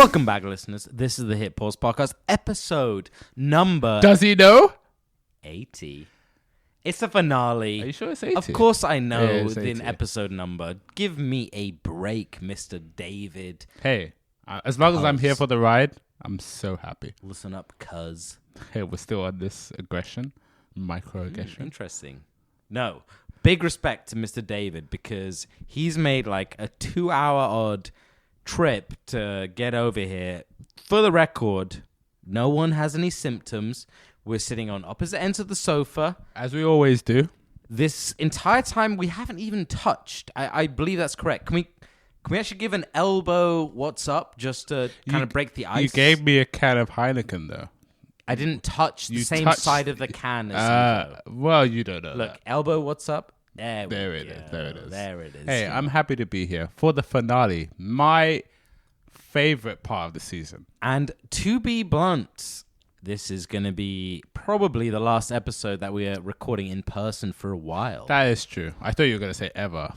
Welcome back, listeners. This is the Hit Pause Podcast, episode number... Does he know? 80. It's the finale. Are you sure it's 80? Of course I know it's the 80. episode number. Give me a break, Mr. David. Hey, as long as I'm here for the ride, I'm so happy. Listen up, cuz. Hey, we're still on this aggression, microaggression. Interesting. No, big respect to Mr. David because he's made like a 2-hour odd trip to get over here. For the record, no one has any symptoms. We're sitting on opposite ends of the sofa. As we always do. This entire time, we haven't even touched. I believe that's correct. Can we actually give an elbow what's up just to kind of break the ice? You gave me a can of Heineken, though. I didn't touch the same side of the can as you. Well, you don't know. Look, elbow what's up? There it is. There it is. Hey, I'm happy to be here for the finale. My favorite part of the season. And to be blunt, this is going to be probably the last episode that we are recording in person for a while. That is true. I thought you were going to say ever.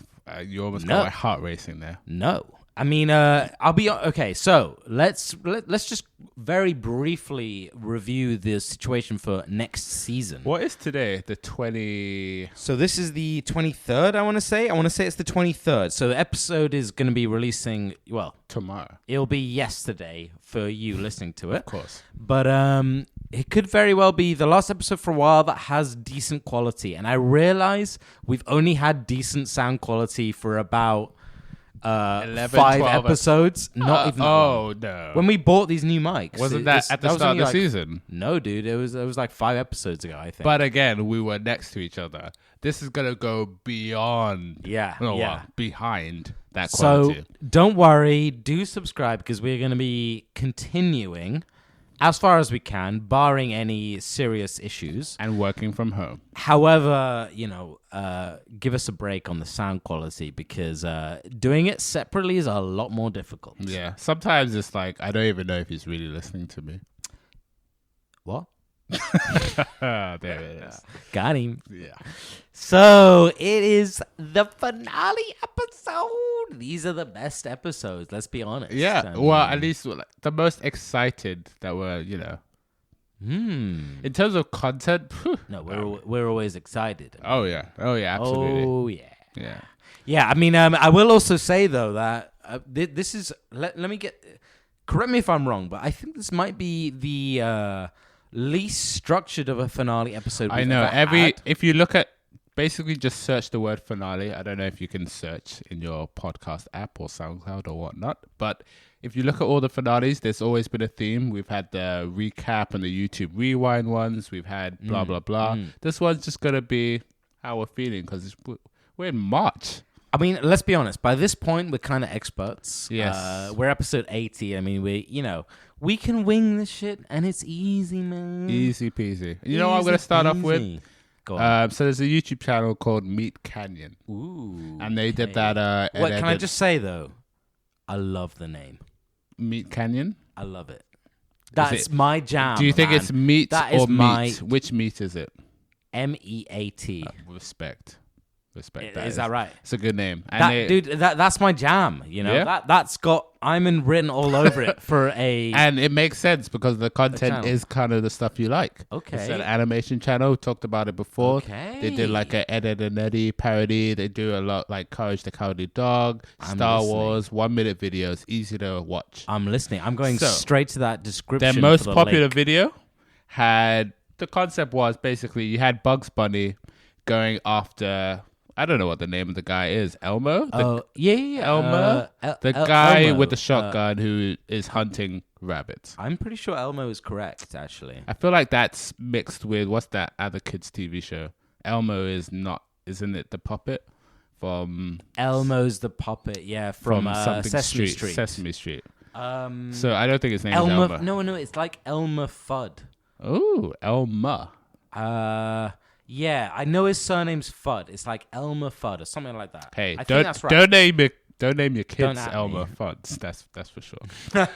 You almost got my heart racing there. No. I mean, I'll be okay. So let's just very briefly review the situation for next season. What is today? The 20. So this is the 23rd. I want to say it's the 23rd. So the episode is going to be releasing Tomorrow. It'll be yesterday for you listening to it, Of course. But it could very well be the last episode for a while that has decent quality. And I realize we've only had decent sound quality for about 11, 5 12 episodes. Not even. No. When we bought these new mics, Wasn't that at the was start of only the like, season? No, dude. It was like 5 episodes ago, I think. But again, we were next to each other. This is gonna go beyond. Behind that quality. So don't worry. Do subscribe because we're going to be continuing as far as we can, barring any serious issues. And working from home. However, give us a break on the sound quality because doing it separately is a lot more difficult. Yeah. Sometimes it's like, I don't even know if he's really listening to me. What? There it is. Got him. Yeah. So it is the finale episode. These are the best episodes. Let's be honest. Yeah. Well, at least the most excited that we're, In terms of content. No, we're always excited. Oh yeah. Absolutely. Oh yeah. Yeah. Yeah. I mean, I will also say though that this is. Let me get. Correct me if I'm wrong, but I think this might be the least structured of a finale episode. I know. If you look at. Basically, just search the word finale. I don't know if you can search in your podcast app or SoundCloud or whatnot. But if you look at all the finales, there's always been a theme. We've had the recap and the YouTube rewind ones. We've had blah, blah, blah. This one's just going to be how we're feeling because we're in March. I mean, let's be honest. By this point, we're kind of experts. Yes. We're episode 80. I mean, we can wing this shit and it's easy, man. Easy peasy. You know what I'm going to start off with? Go on. So there's a YouTube channel called Meat Canyon. Ooh. And they did that. Can I just say, though? I love the name. Meat Canyon? I love it. That's my jam. Do you think it's meat or meat? Which meat is it? MEAT. Respect. Is that right? It's a good name. That's my jam. Yeah? That's got Iman written all over it for a. And it makes sense because the content is kind of the stuff you like. Okay. It's an animation channel. We talked about it before. Okay. They did like an Ed, Edd and Eddy parody. They do a lot like Courage the Cowardly Dog, Star Wars, 1-minute videos, easy to watch. I'm listening. I'm going straight to that description. Their most popular video had the concept was basically you had Bugs Bunny going after. I don't know what the name of the guy is. Elmo? Elmo? The guy Elmo, with the shotgun who is hunting rabbits. I'm pretty sure Elmo is correct, actually. I feel like that's mixed with, what's that other kids' TV show? Elmo is not, isn't it the puppet? From... Elmo's the puppet, yeah, from Sesame Street. Sesame Street. So I don't think his name is Elmo. No, it's like Elmer Fudd. Oh, Elma. Yeah, I know his surname's Fudd. It's like Elmer Fudd or something like that. Hey, I think that's right. Don't name your kids Elmer Fudd. That's for sure.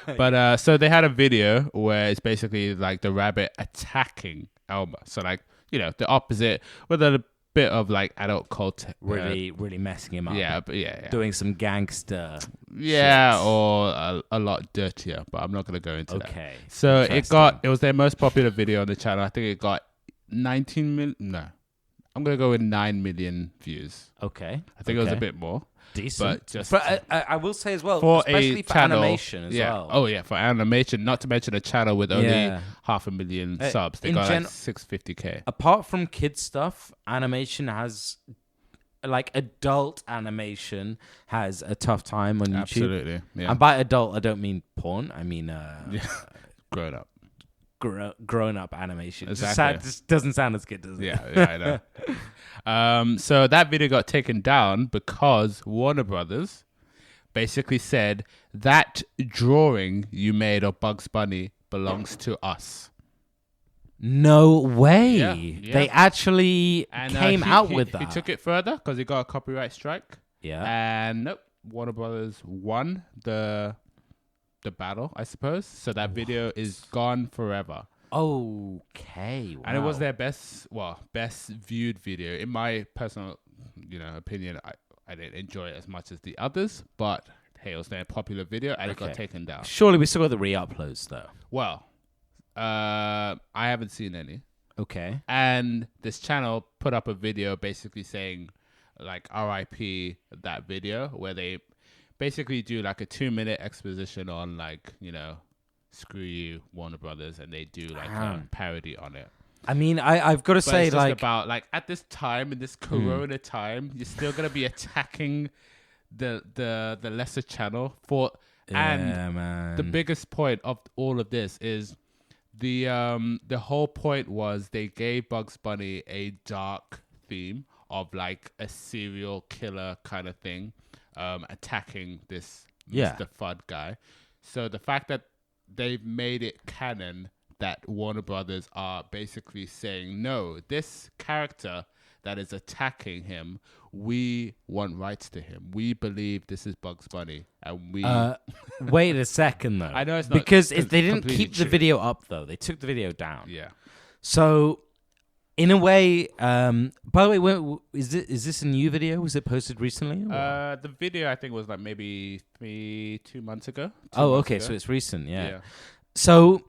But so they had a video where it's basically like the rabbit attacking Elmer. So like the opposite, where the bit of like adult cult, really messing him up. yeah, but yeah. Doing some gangster. Yeah, shit. or a lot dirtier, but I'm not gonna go into that. Okay. So Interesting. it was their most popular video on the channel. I think it got 19 million. No, I'm gonna go with 9 million views. Okay. I think it was a bit more. Decent. But just But I will say as well, for especially a for channel, animation as well. Oh yeah, for animation. Not to mention a channel with only Yeah. 500,000 subs. They in got gen- like 650K. Apart from kids stuff, animation has like adult animation has a tough time on YouTube. Absolutely. Yeah. And by adult, I don't mean porn. I mean Grown up. grown up animation. Exactly. Just doesn't sound as good, does it? Yeah, I know. So that video got taken down because Warner Brothers basically said that drawing you made of Bugs Bunny belongs to us. No way. Yeah. They actually And came out with that. He took it further because he got a copyright strike. Yeah. And nope, Warner Brothers won the battle, I suppose. So that video is gone forever. Okay. Wow. And it was their best viewed video. In my personal, opinion, I didn't enjoy it as much as the others, but hey, it was their popular video and it got taken down. Surely we still got the re-uploads though. Well, I haven't seen any. Okay. And this channel put up a video basically saying like RIP that video, where they basically do like a 2-minute exposition on like, screw you, Warner Brothers, and they do like a parody on it. I mean, I've got to say, it's just like, about like at this time, in this Corona time, you're still gonna be attacking the lesser channel for. And man. the biggest point of all of this is the whole point was they gave Bugs Bunny a dark theme of like a serial killer kind of thing, attacking this Mr. Fudd guy. So the fact that they've made it canon that Warner Brothers are basically saying, no, this character that is attacking him, we want rights to him. We believe this is Bugs Bunny, and we... Wait a second, though. I know it's not... Because they didn't keep the video up, though. They took the video down. Yeah. So, in a way... by the way, is this a new video? Was it posted recently? The video, I think, was like maybe 2 months ago. Okay, so it's recent, yeah. So,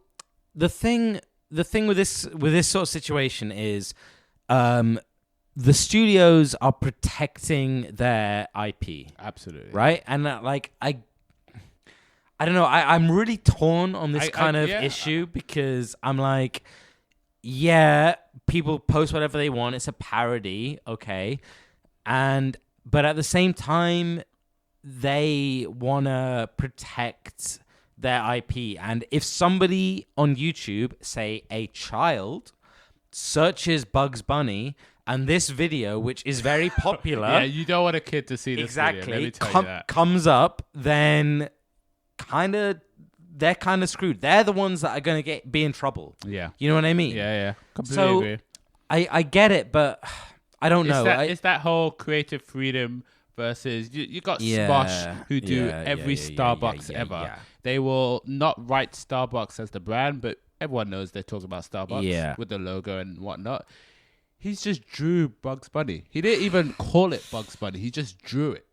the thing with this sort of situation is... the studios are protecting their IP. Absolutely. Right? And I don't know. I'm really torn on this kind of issue because I'm like, yeah, people post whatever they want. It's a parody, okay? But at the same time, they want to protect their IP. And if somebody on YouTube, say a child, searches Bugs Bunny... And this video, which is very popular... yeah, you don't want a kid to see this exactly, video. Let me tell you that. Comes up, then they're kind of screwed. They're the ones that are going to be in trouble. Yeah. You know what I mean? Yeah. Completely agree. I get it, but I don't know. It's that whole creative freedom versus... You got Smosh, who do every Starbucks ever. Yeah. They will not write Starbucks as the brand, but everyone knows they're talking about Starbucks with the logo and whatnot. He's just drew Bugs Bunny. He didn't even call it Bugs Bunny. He just drew it.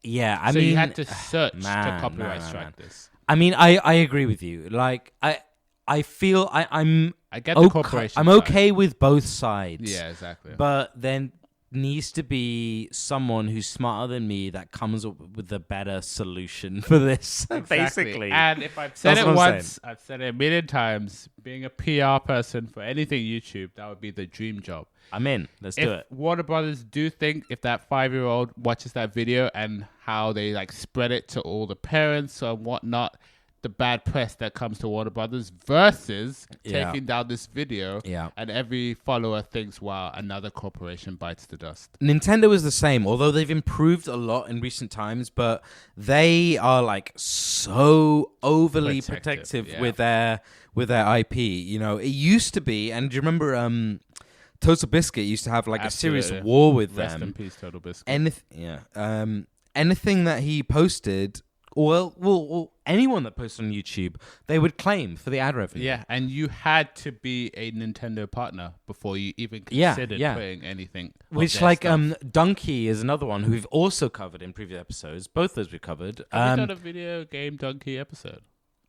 Yeah, I mean... So you had to search to copyright strike this. I mean, I agree with you. Like, I feel I'm... I get the corporation I'm okay with both sides. Yeah, exactly. But then needs to be someone who's smarter than me that comes up with a better solution for this, basically. And if I've said it once, I've said it a million times, being a PR person for anything YouTube, that would be the dream job. I'm in. Let's do it. Warner Brothers do think if that 5-year-old watches that video and how they like spread it to all the parents and whatnot, the bad press that comes to Warner Brothers versus taking down this video and every follower thinks, wow, another corporation bites the dust. Nintendo is the same, although they've improved a lot in recent times, but they are like so overly protective with their IP. You know, it used to be, and do you remember Total Biscuit used to have like a serious war with them. Rest in peace, Total Biscuit. Anything that he posted Well, anyone that posts on YouTube, they would claim for the ad revenue. Yeah, and you had to be a Nintendo partner before you even Yeah, considered yeah. putting anything. of Which, their like, stuff. Donkey is another one who we've also covered in previous episodes. Both those we covered. Have we done a video game Donkey episode?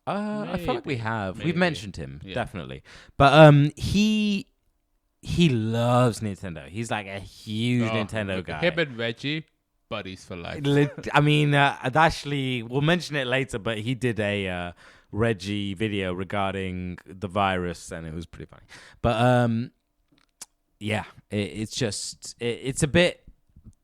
I feel like we Maybe, have. We've maybe. mentioned him, Yeah. definitely. But he loves Nintendo. He's like a huge Nintendo guy. Him and Reggie, buddies for life. I mean, actually, we'll mention it later, but he did a Reggie video regarding the virus, and it was pretty funny. But yeah, it's a bit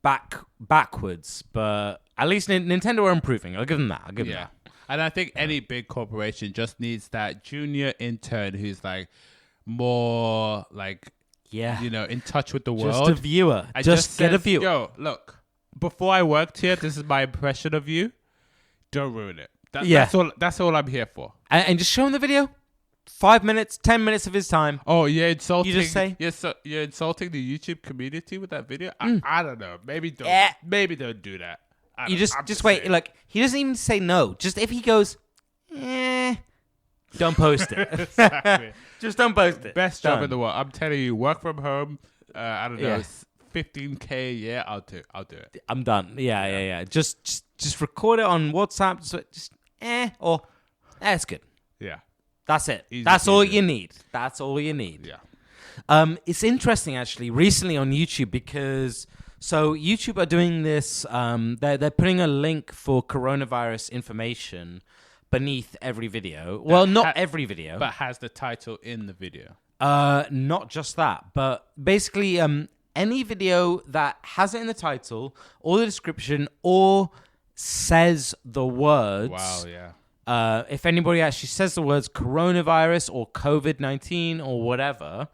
backwards, but at least Nintendo are improving. I'll give them that. Yeah. And I think any big corporation just needs that junior intern who's like more like, Yeah. in touch with the world. Just a viewer. And Just get a says, view. Yo, look, before I worked here, this is my impression of you. Don't ruin it. Yeah. That's all I'm here for. And just show him the video. 5 minutes, 10 minutes of his time. Oh, you're insulting. You just say? You're insulting the YouTube community with that video. I don't know. Maybe don't. Eh. Maybe don't do that. You just wait. saying. Like, he doesn't even say no. Just if he goes, don't post it. Exactly. Just don't post it. Best job Done. in the world. I'm telling you, work from home. I don't know, Yeah. 15K a year. I'll do it. I'm done. Yeah. Just record it on WhatsApp. So just or that's good. Yeah. That's it. Easy That's all peasy. you need. That's all you need. Yeah. It's interesting actually recently on YouTube because so YouTube are doing this. They're putting a link for coronavirus information beneath every video. Well, not every video, But has the title in the video. not just that, but basically any video that has it in the title or the description or says the words. Wow, yeah. If anybody actually says the words coronavirus or COVID-19 or whatever.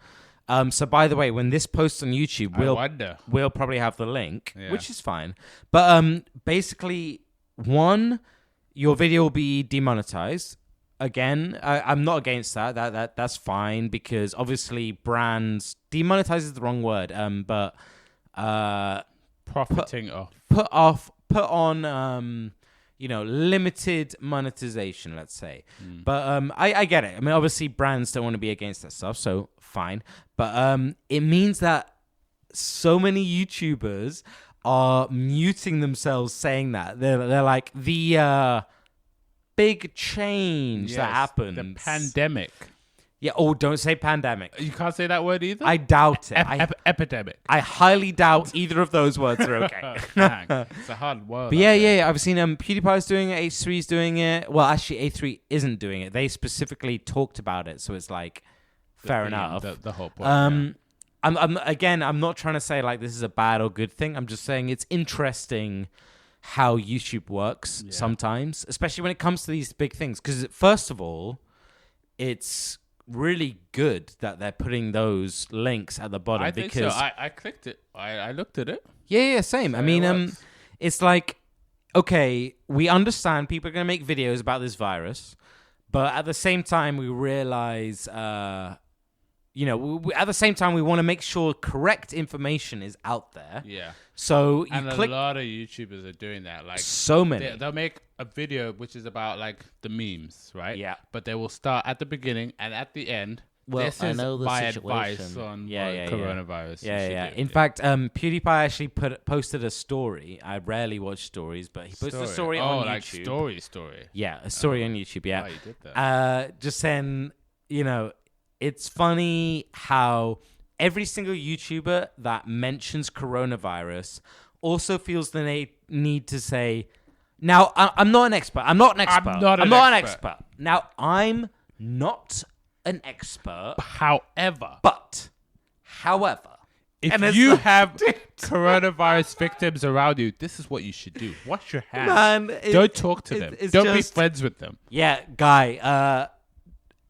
So by the way, when this posts on YouTube, I wonder. we'll probably have the link, Yeah. which is fine. But basically, one, your video will be demonetized. Again, I'm not against that. That's fine because obviously brands demonetize is the wrong word. But Profiting off. put on limited monetization, let's say. But I get it. I mean, obviously brands don't want to be against that stuff, so fine. But it means that so many YouTubers are muting themselves saying that. They're like the big change that happened. The pandemic. Yeah, oh, don't say pandemic. You can't say that word either? I doubt it. Epidemic. I highly doubt either of those words are okay. Dang, it's a hard word. But yeah. I've seen PewDiePie's doing it. H3's doing it. Well, actually, A3 isn't doing it. They specifically talked about it, so it's like fair enough. The whole point. I'm not trying to say like this is a bad or good thing. I'm just saying it's interesting how YouTube works sometimes, especially when it comes to these big things. Because first of all, it's really good that they're putting those links at the bottom. I think because so. I clicked it. I looked at it. Yeah, same. So I mean, it works. it's like, okay, we understand people are going to make videos about this virus, but at the same time, we realize, at the same time, we want to make sure correct information is out there. Yeah. So you And click. a lot of YouTubers are doing that. Like So many. they'll make a video which is about like the memes, right? Yeah. But they will start at the beginning and at the end. Well, this I is know the my situation. advice on Yeah. coronavirus. Yeah. In fact, PewDiePie actually posted a story. I rarely watch stories, but he posted a story on like YouTube. story. Yeah, a story on YouTube. Yeah. Wow, you did that. Just saying, it's funny how every single YouTuber that mentions coronavirus also feels the need to say, now, I'm not an expert. I'm not an expert. I'm not an expert. Now, I'm not an expert. However, However, if you have coronavirus victims around you, this is what you should do. Wash your hands. Man, Don't talk to them. Don't be friends with them. Yeah, guy,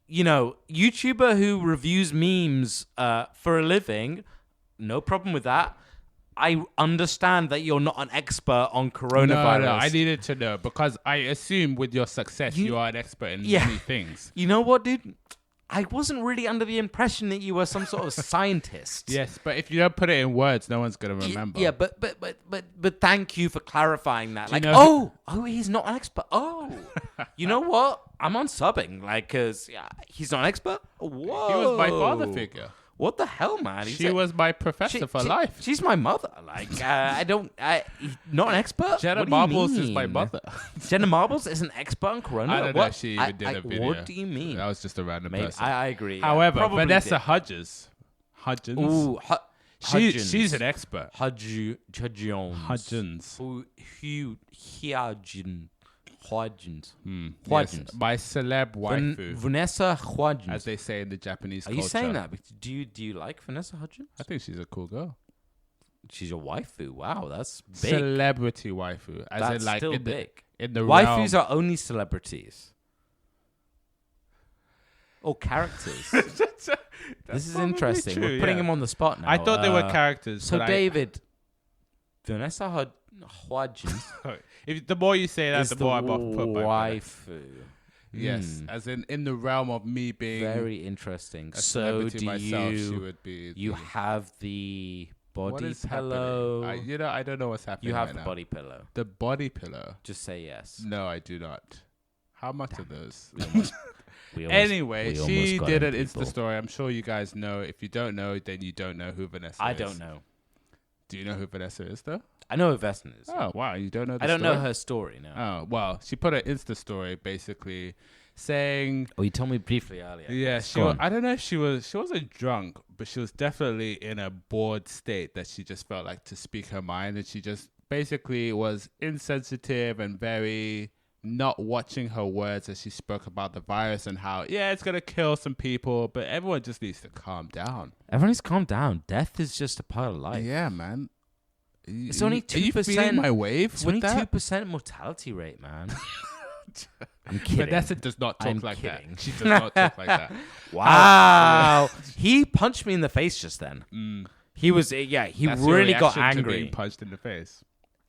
YouTuber who reviews memes for a living, no problem with that. I understand that you're not an expert on coronavirus. No, I needed to know because I assume with your success you are an expert in many things. You know what, dude? I wasn't really under the impression that you were some sort of scientist. Yes, but if you don't put it in words, no one's gonna remember. Yeah, but thank you for clarifying that. Do you Like, know he's not an expert. Oh, you know what? I'm on subbing, like, cause he's not an expert. Whoa, He was my father figure. What the hell, man? She was my professor for life. She's my mother. Like, not an expert. Jenna What do you Marbles is mean? my mother. Jenna Marbles is an expert on Corona. I don't know if she even did a video. What do you mean? That was just a random Maybe, person. I agree. However, Probably Vanessa did. Hudgens. Ooh, She's an expert. Hudgens. Hudgens. Hudgens. Yes, my celeb waifu, Vanessa Hudgens. as they say in the Japanese Are culture. you saying that? Do you like Vanessa Hudgens? I think she's a cool girl. She's a waifu. Wow, that's big. Celebrity waifu. As That's in, like, still in big. In the Waifus realm. are only celebrities. Or characters. This is interesting. We're putting him on the spot now. I thought they were characters. So but David, Vanessa Hudgens if the more you say that, is the the more I'm off put by Vanessa. waifu. Yes, as in the realm of me being Very interesting. a So celebrity do myself, she you? would be. You the- have the what body is pillow. happening? I don't know what's happening. You have right the now. body pillow. The body pillow. Just say yes. No, I do not. How much are those? We Anyway, we she got did him, an people. Insta story. I'm sure you guys know. If you don't know, then you don't know who Vanessa is. I don't know. Do you know who Vanessa is, though? I know who Veston is. Oh, wow. You don't know the I don't story? know her story now. Oh, well, she put an Insta story basically saying... Oh, you told me briefly earlier. Yeah, Go on. I don't know if she wasn't drunk, but she was definitely in a bored state that she just felt like to speak her mind, and she just basically was insensitive and very not watching her words as she spoke about the virus and how, yeah, it's going to kill some people, but everyone just needs to calm down. Everyone needs to calm down. Death is just a part of life. Yeah, man. It's only Are you 2%. feeling my wave It's with only that? 2% mortality rate, man. I'm kidding. Vanessa does not talk I'm like kidding. that. She does not talk like that. Wow. He punched me in the face just then. He was, he That's your really got reaction to angry. being punched in the face.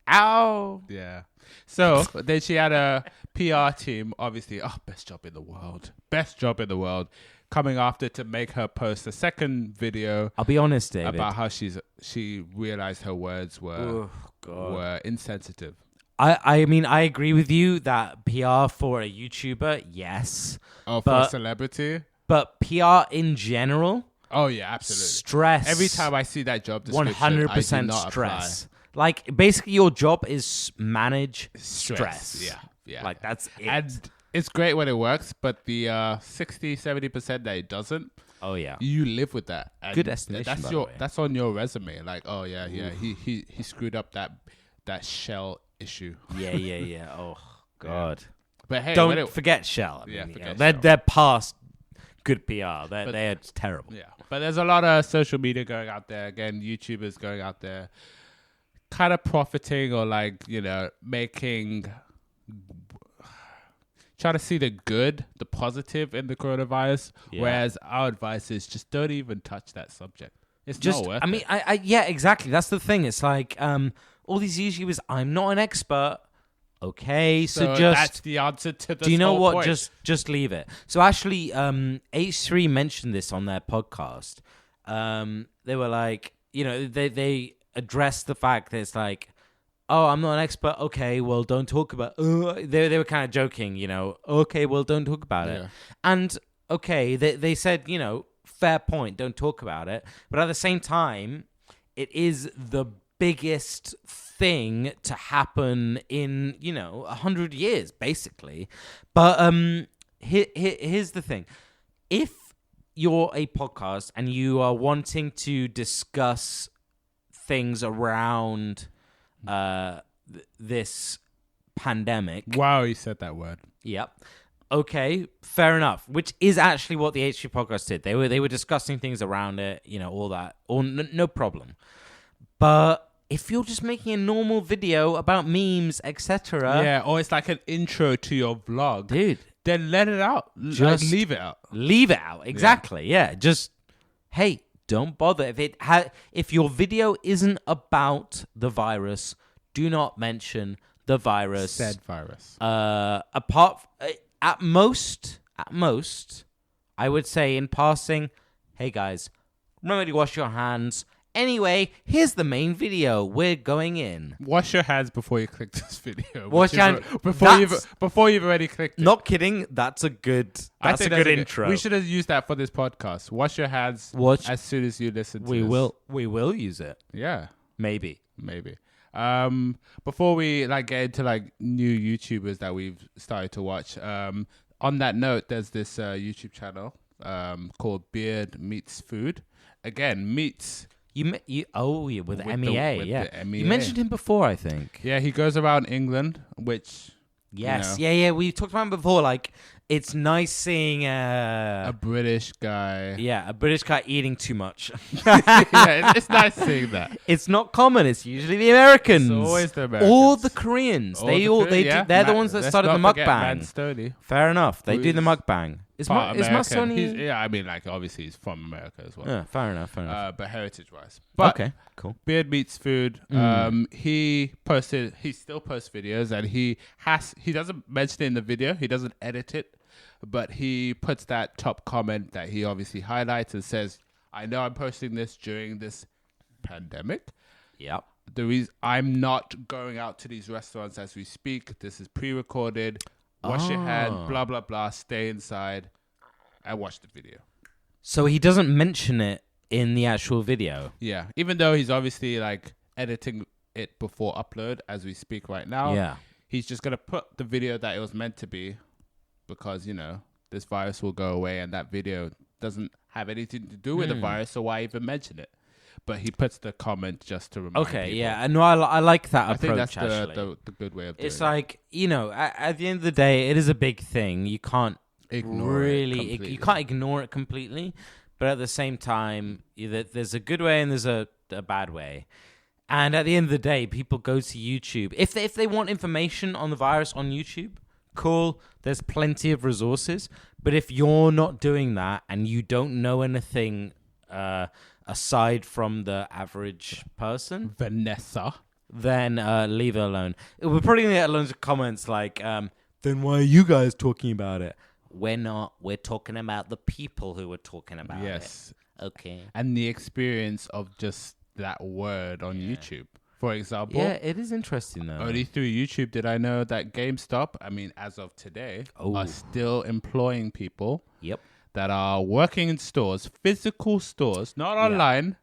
Ow. Yeah. So then she had a PR team, obviously, best job in the world. Best job in the world. Coming after to make her post a second video I'll be honest, David. about how she realized her words were insensitive. I mean, I agree with you that PR for a YouTuber, yes. Oh, for a celebrity? But PR in general, Oh, yeah, absolutely. stress. Every time I see that job description, 100% I do not stress. Like, basically, your job is manage apply. stress. Yeah. Like, that's it. And it's great when it works, but the 60-70% that it doesn't, oh, yeah. you live with that. And Good estimation, That's by the way. that's on your resume. Like, oh yeah, he screwed up that shell issue. Yeah. Oh, God. But hey, Don't forget Shell. I mean, forget they're, Shell. they're past good PR. They're terrible. Yeah, but there's a lot of social media going out there. Again, YouTubers going out there, kind of profiting or trying to see the good, the positive in the coronavirus. Yeah. Whereas our advice is just don't even touch that subject. It's Just, not worth I mean, it. yeah, exactly. That's the thing. It's like all these YouTubers. I'm not an expert. Okay, so just that's the answer to this. do you know whole what? point. Just leave it. So actually, H3 mentioned this on their podcast. They were like, they addressed the fact that it's like, oh, I'm not an expert. Okay, well, don't talk about. They were kind of joking, Okay, well, don't talk about it. Yeah. And okay, they said, fair point. Don't talk about it. But at the same time, it is the biggest thing to happen in 100 years, basically. But here's the thing: if you're a podcast and you are wanting to discuss things around this pandemic, Wow, you said that word. yep. Okay, fair enough. Which is actually what the H3 podcast did. They were discussing things around it, all that, or no problem. But if you're just making a normal video about memes, etc., Yeah, or it's like an intro to your vlog. dude, Then let it out. Just leave it out. leave it out. Exactly. Yeah. Just hey, don't bother if your video isn't about the virus. Do not mention the virus. Said virus. At most, I would say in passing, hey guys, remember to wash your hands. Anyway, here's the main video. We're going in. Wash your hands before you click this video. Wash your hands before you've already clicked it. Not kidding. That's a good. That's a good intro. We should have used that for this podcast. Wash your hands as soon as you listen to this. We will use it. Yeah, maybe. Before we get into new YouTubers that we've started to watch. On that note, there's this YouTube channel called Beard Meets Food. Again, meats. With MEA, the MEA. You mentioned him before, I think. Yeah, he goes around England, which... Yes, yeah. We talked about him before. It's nice seeing a British guy. Yeah, a British guy eating too much. Yeah, it's nice seeing that. It's not common. It's usually the Americans. It's always the Americans. Or the Koreans. They're the ones that started the mukbang. Fair enough. They do the mukbang. Is Masoni... obviously he's from America as well. Yeah, fair enough. But heritage-wise. Okay, cool. Beard Meets Food. He still posts videos, and he doesn't mention it in the video. He doesn't edit it, but he puts that top comment that he obviously highlights and says, I know I'm posting this during this pandemic. Yep. The reason I'm not going out to these restaurants as we speak. This is pre-recorded. Wash your hands, blah, blah, blah. Stay inside and watch the video. So he doesn't mention it in the actual video? Yeah. Even though he's obviously editing it before upload as we speak right now. Yeah. He's just going to put the video that it was meant to be because, this virus will go away and that video doesn't have anything to do with the virus. So why even mention it? But he puts the comment just to remind people. Yeah. No, I like that approach, I think that's actually. the good way of doing it. It's at the end of the day, it is a big thing. You can't ignore it completely. But at the same time, there's a good way and there's a bad way. And at the end of the day, people go to YouTube. If they want information on the virus on YouTube, cool. There's plenty of resources. But if you're not doing that and you don't know anything... aside from the average person, Vanessa, then leave it alone. We're probably going to get loads of comments then why are you guys talking about it? We're not. We're talking about the people who are talking about it. Yes. Okay. And the experience of just that word on YouTube. For example. Yeah, it is interesting though. Only through YouTube did I know that GameStop, as of today, are still employing people. Yep. That are working in stores, physical stores, not online,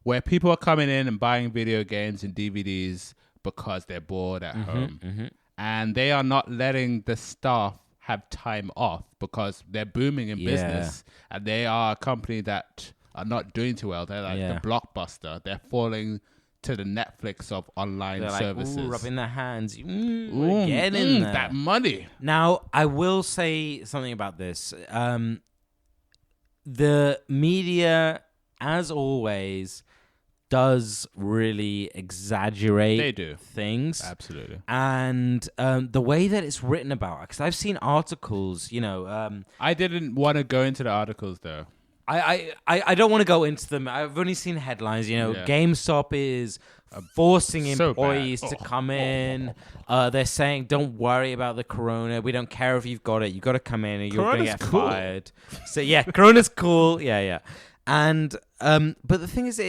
where people are coming in and buying video games and DVDs because they're bored at home. Mm-hmm. And they are not letting the staff have time off because they're booming in business. And they are a company that are not doing too well. They're the Blockbuster. They're falling to the Netflix of online services. Rubbing their hands. We're getting there. That money. Now, I will say something about this. The media, as always, does really exaggerate things. Absolutely. And the way that it's written about, because I've seen articles, I didn't want to go into the articles, though. I don't want to go into them. I've only seen headlines, GameStop is forcing employees to come in. They're saying, don't worry about the corona. We don't care if you've got it. You got to come in or you're going to get fired. So, corona's cool. Yeah. And, but the thing is,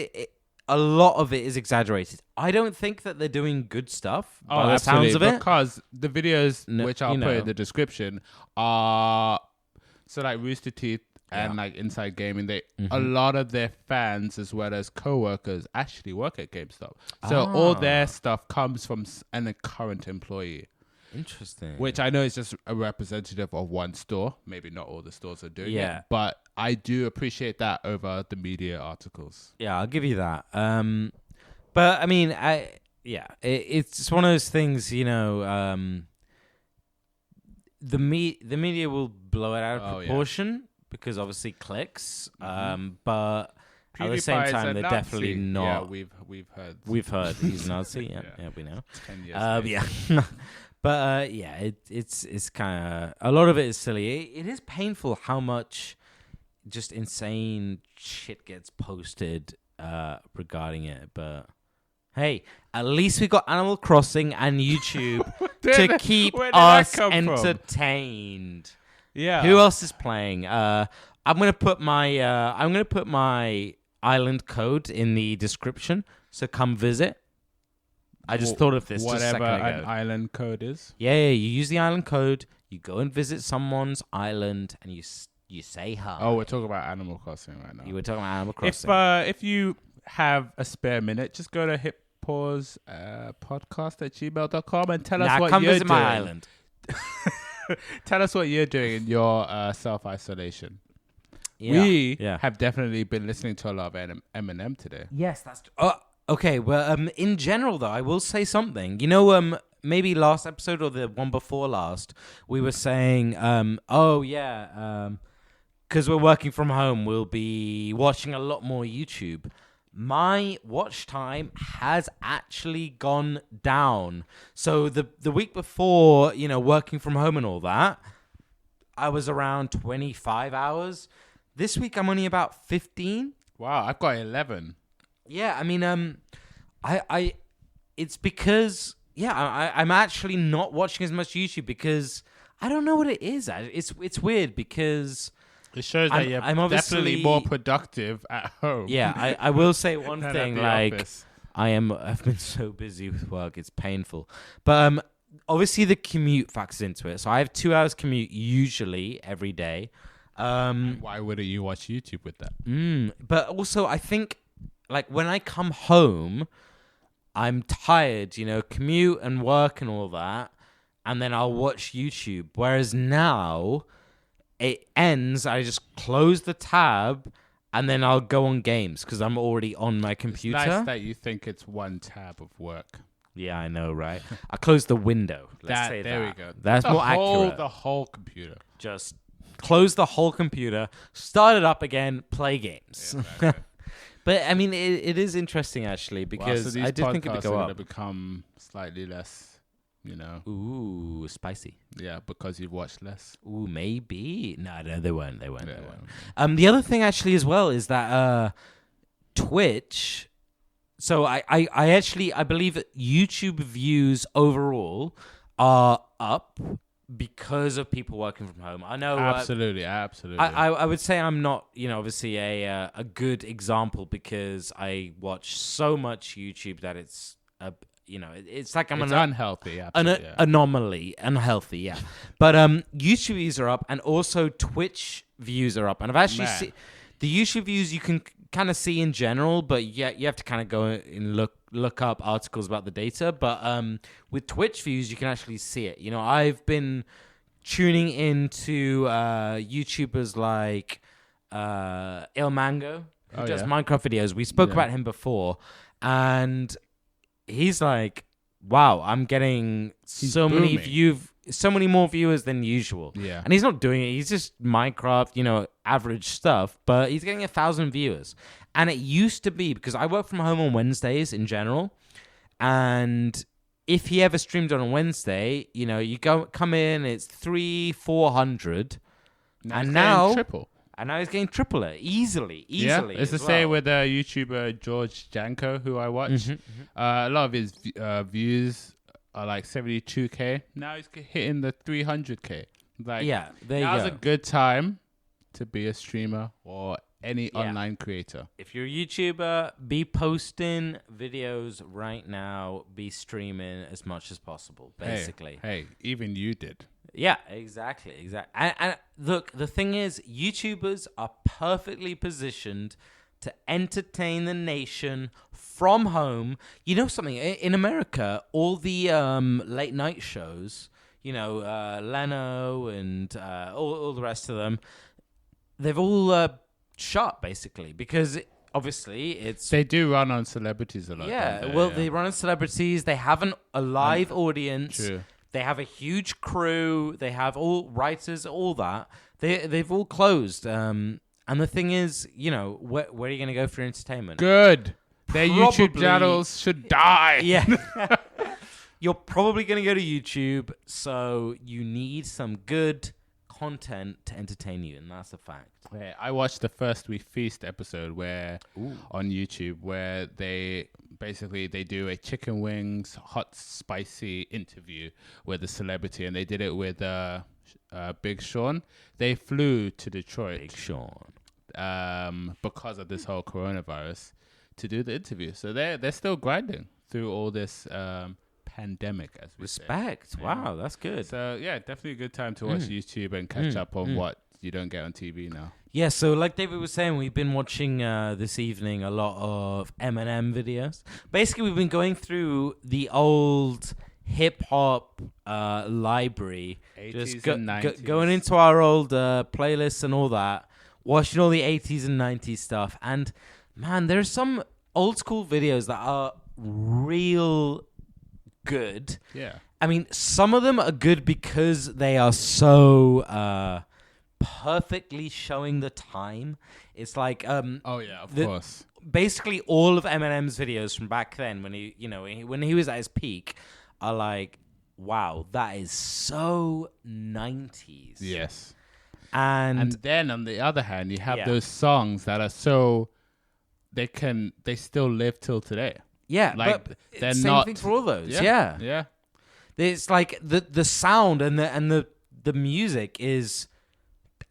a lot of it is exaggerated. I don't think that they're doing good stuff by the sounds of it. Because the videos, which I'll put in the description, are... So, Rooster Teeth, and Inside Gaming, a lot of their fans as well as co-workers actually work at GameStop. So all their stuff comes from a current employee. Interesting. Which I know is just a representative of one store. Maybe not all the stores are doing it. But I do appreciate that over the media articles. Yeah, I'll give you that. But it's just one of those things, the media will blow it out of proportion. Because obviously clicks, but at the same time they're definitely not. Yeah, we've heard he's Nazi. Yeah, we know. 10 years but it's kind of a lot of it is silly. It is painful how much just insane shit gets posted regarding it. But hey, at least we got Animal Crossing and YouTube to keep us entertained. Yeah. Who else is playing? I'm gonna put my island code in the description. So come visit. I just thought of this just a second ago. Whatever an island code is. Yeah, you use the island code. You go and visit someone's island, and you say hi. Oh, we're talking about Animal Crossing right now. You were talking about Animal Crossing. If you have a spare minute, just go to hitpauspodcast@gmail.com and tell us what come you're visit doing. my island. Tell us what you're doing in your self-isolation. Yeah. We Yeah. have definitely been listening to a lot of Eminem today. Yes, that's true. Okay. Well, in general, though, I will say something. You know, maybe last episode or the one before last, we were saying, because we're working from home, we'll be watching a lot more YouTube. My watch time has actually gone down. So the week before, working from home and all that, I was around 25 hours. This week I'm only about 15. Wow, I've got 11. Yeah, I mean, it's because I'm actually not watching as much YouTube because I don't know what it is. It's weird because It shows that you're definitely more productive at home. Yeah, I will say one than thing. at the Like, office. I've been so busy with work, it's painful. But obviously the commute factors into it. So I have 2 hours commute usually every day. Why wouldn't you watch YouTube with that? But also I think like when I come home, I'm tired. Commute and work and all that, and then I'll watch YouTube. Whereas now, it ends, I just close the tab, and then I'll go on games because I'm already on my computer. It's nice that you think it's one tab of work. Yeah, I know, right? I close the window. Let's say there that. we go. That's more accurate. The whole computer. Just close the whole computer, start it up again, play games. Yeah, exactly. But I mean, it is interesting actually because so these I did think it would podcasts go are up. going to become slightly less, Ooh, spicy. Yeah, because you've watched less. Ooh, maybe. No, they weren't. They weren't. Yeah. They weren't. The other thing actually as well is that Twitch. So I believe that YouTube views overall are up because of people working from home. I know. Absolutely. I would say I'm not, obviously a good example because I watch so much YouTube that it's it's like I'm it's an unhealthy. Absolutely, anomaly, unhealthy, yeah. But YouTube views are up, and also Twitch views are up. And I've actually seen the YouTube views you can kind of see in general, but yeah, you have to kind of go and look up articles about the data. But with Twitch views, you can actually see it. I've been tuning into YouTubers like Il Mango, who does Minecraft videos. We spoke about him before, and he's like, wow, I'm getting so many more viewers than usual. Yeah. And he's not doing it. He's just Minecraft, average stuff, but he's getting 1,000 viewers. And it used to be, because I work from home on Wednesdays in general, and if he ever streamed on a Wednesday, you come in, it's 300-400, and now triple. And now he's getting triple it easily. Yeah, it's the same with YouTuber George Janko, who I watch. A lot of his views are like 72K. Now he's hitting the 300K. Like, yeah, there you go. Now's a good time to be a streamer or any online creator. If you're a YouTuber, be posting videos right now. Be streaming as much as possible, basically. Hey, even you did. Yeah, exactly. And look, the thing is, YouTubers are perfectly positioned to entertain the nation from home. You know something? In America, all the late night shows, Leno and all the rest of them, they've all shut, basically, because obviously they do run on celebrities a lot. Yeah, they run on celebrities. They have a live audience. True. They have a huge crew. They have all writers, all that. They've all closed. And the thing is, where are you going to go for entertainment? Good. Their YouTube channels should die. Yeah. You're probably going to go to YouTube, so you need some good content to entertain you, and that's a fact. Yeah, I watched the First We Feast episode on YouTube where they do a chicken wings hot spicy interview with a celebrity, and they did it with Big Sean, they flew to Detroit. Big Sean. Because of this whole coronavirus to do the interview. So they're still grinding through all this pandemic, as we Respect. say. Wow, that's good. So yeah, definitely a good time to watch YouTube and catch up on what you don't get on TV now. Yeah, so like David was saying, we've been watching this evening a lot of Eminem videos. Basically, we've been going through the old hip-hop library. 80s and 90s. Going into our old playlists and all that. Watching all the 80s and 90s stuff. And, man, there's some old school videos that are real good. Yeah. I mean, some of them are good because they are so perfectly showing the time. It's like Oh yeah, of course. Basically all of Eminem's videos from back then when he, when he was at his peak are like, wow, that is so 90s. Yes. And then on the other hand, you have those songs that are so they still live till today. yeah, Like, but they're it's same not- thing for all those. Yeah. Yeah. It's like the sound and the music is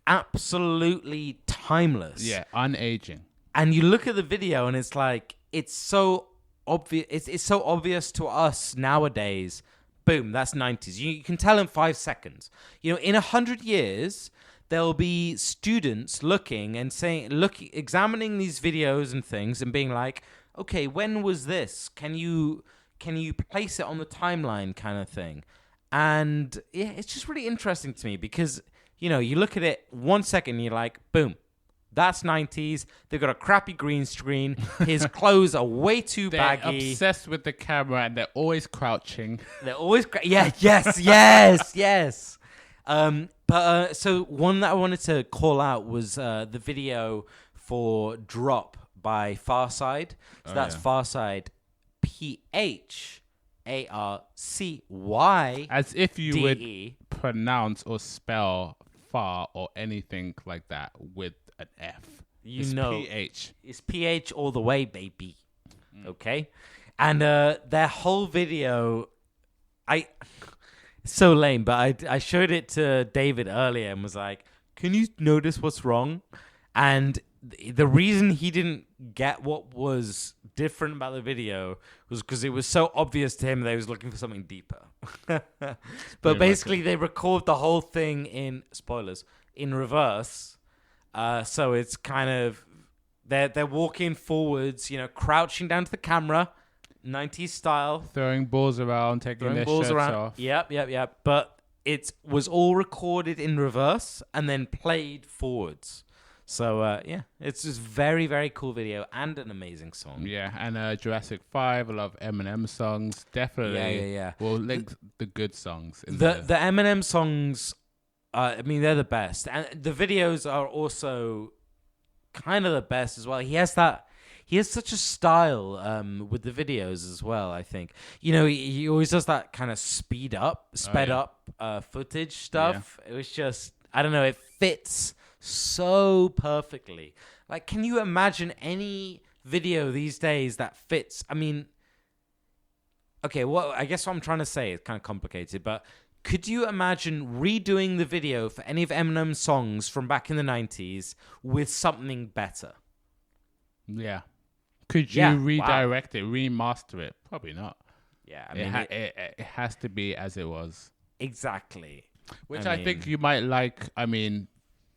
absolutely timeless. Yeah, unaging. And you look at the video and it's like it's so obvious. It's so obvious to us nowadays. Boom, that's 90s. You can tell in 5 seconds. In 100 years, there'll be students looking and examining these videos and things and being like, okay, when was this? Can you place it on the timeline, kind of thing? And yeah, it's just really interesting to me because you look at it 1 second, and you're like, boom. That's 90s. They've got a crappy green screen. His clothes are way too They're baggy. obsessed with the camera and they're always crouching. They're always yes. But so one that I wanted to call out was the video for "Drop" by Farside. So that's Farside, PHARCY. As if you DE. would pronounce or spell far or anything like that with an F. It's PH. It's PH all the way, baby. Okay? And their whole video, so lame, but I showed it to David earlier and was like, can you notice what's wrong? And the reason he didn't get what was different about the video was because it was so obvious to him that he was looking for something deeper. But basically, they record the whole thing in, spoilers, in reverse. So it's kind of, they're walking forwards, crouching down to the camera, 90s style. Throwing balls around, taking their shirts off. Yep. But it was all recorded in reverse and then played forwards. So, it's just very, very cool video and an amazing song. Yeah, and Jurassic 5, a lot of Eminem songs. Definitely. Yeah. We'll link the good songs. The Eminem songs, they're the best. And the videos are also kind of the best as well. He has such a style with the videos as well, I think. He always does that kind of sped up footage stuff. Yeah. It was just, I don't know, it fits so perfectly. Like, can you imagine any video these days that fits? I mean, okay, I guess what I'm trying to say is kind of complicated, but could you imagine redoing the video for any of Eminem's songs from back in the 90s with something better? Yeah. Could you redirect it, remaster it? Probably not. Yeah, I mean, it has to be as it was. Exactly. Which I think you might like,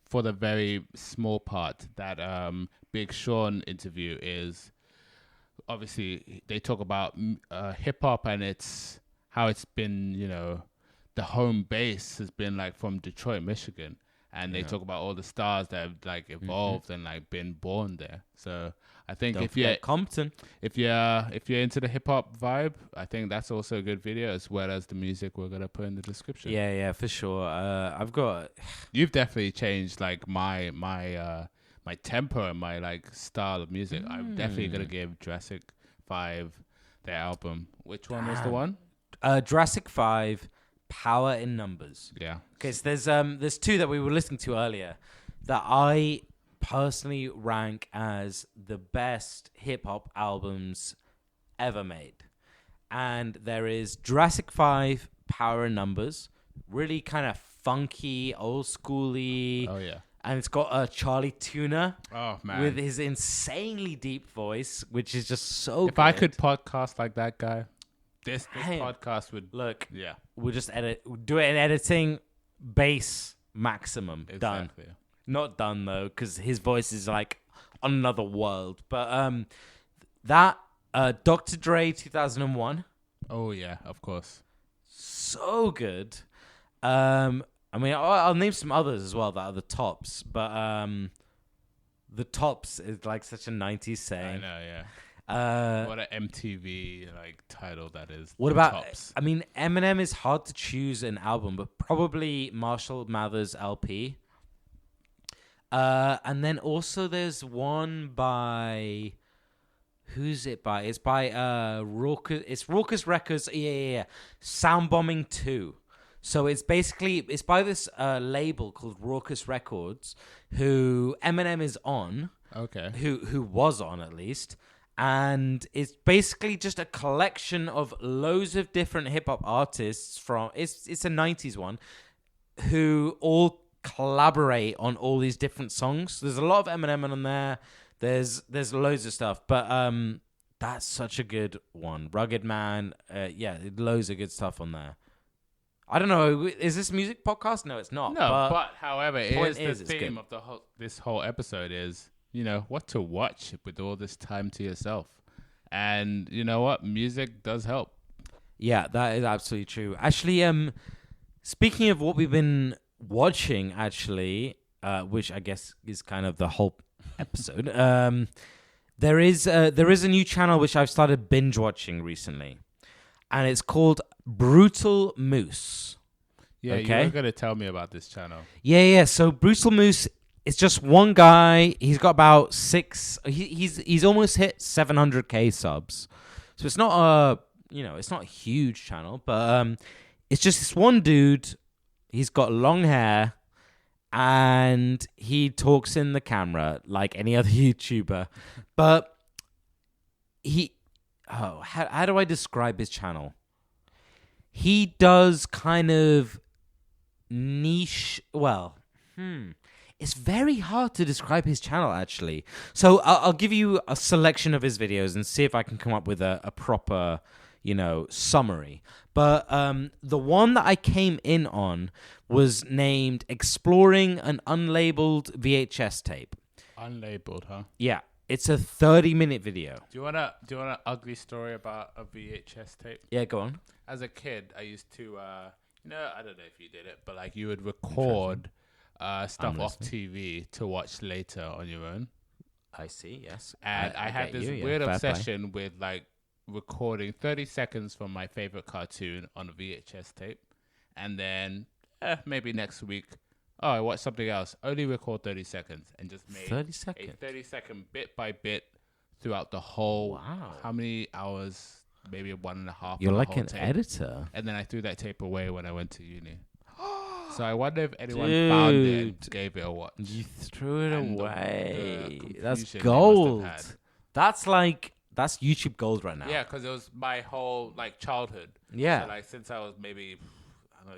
for the very small part, that Big Sean interview is, obviously, they talk about hip-hop and it's how it's been, the home base has been like from Detroit, Michigan. And they talk about all the stars that have like evolved and like been born there. So I think if you're Compton, if you're into the hip hop vibe, I think that's also a good video, as well as the music we're gonna put in the description. Yeah, for sure. You've definitely changed like my tempo and my like style of music. I'm definitely gonna give Jurassic 5 their album. Which one was the one? Jurassic 5. Power in Numbers. Yeah. Okay, so there's two that we were listening to earlier that I personally rank as the best hip hop albums ever made. And there is Jurassic 5, Power in Numbers, really kind of funky, old schooly. Oh yeah. And it's got Charlie Tuna Oh man. with his insanely deep voice, which is just so If good. I could podcast like that guy, this Hey, podcast would. Look, Yeah. we'll just do it in editing, bass, maximum. Done. Exactly. Not done, though, because his voice is like on another world. But that, Dr. Dre 2001, Oh yeah, of course. so good. I mean, I'll name some others as well that are the tops, but the tops is like such a 90s saying. I know, yeah. What an MTV like title that is. What The about? Tops. I mean, Eminem is hard to choose an album, but probably Marshall Mathers LP. And then also there's one by. Who's it by? It's by Raucous. It's Raucous Records. Yeah. Sound Bombing 2. So it's by this label called Raucous Records, who Eminem is on. Okay. Who was on at least. And it's basically just a collection of loads of different hip hop artists from it's a 90s one who all collaborate on all these different songs. There's a lot of Eminem on there. There's loads of stuff, but that's such a good one. Rugged Man, loads of good stuff on there. I don't know. Is this a music podcast? No, it's not. No, but however, point the is, it's theme good. of this whole episode is, what to watch with all this time to yourself. And you know what? Music does help. Yeah, that is absolutely true. Actually, speaking of what we've been watching, which I guess is kind of the whole episode, there is a new channel which I've started binge watching recently, and it's called Brutal Moose. Yeah, Okay. you were going to tell me about this channel. Yeah. So Brutal Moose, it's just one guy. He's got about he's almost hit 700k subs. So it's not it's not a huge channel, but it's just this one dude. He's got long hair, and he talks in the camera like any other YouTuber. But how do I describe his channel? He does kind of niche. Well, it's very hard to describe his channel, actually. So I'll give you a selection of his videos and see if I can come up with a proper, summary. But the one that I came in on was named Exploring an Unlabeled VHS Tape. Unlabeled, huh? Yeah, it's a 30-minute video. Do you want an ugly story about a VHS tape? Yeah, go on. As a kid, I used to, I don't know if you did it, but like you would record stuff off TV to watch later on your own. I see, yes. And I had this weird obsession with like recording 30 seconds from my favorite cartoon on a VHS tape. And then maybe next week, I watched something else. Only record 30 seconds and just made 30 seconds. a 30-second bit by bit throughout the whole. Wow. How many hours? Maybe 1.5. You're like an tape. editor. And then I threw that tape away when I went to uni. So I wonder if anyone found it and gave it a watch. You threw it And away. the That's confusion they must have gold. had. That's YouTube gold right now. Yeah, because it was my whole like childhood. Yeah. So, like since I was maybe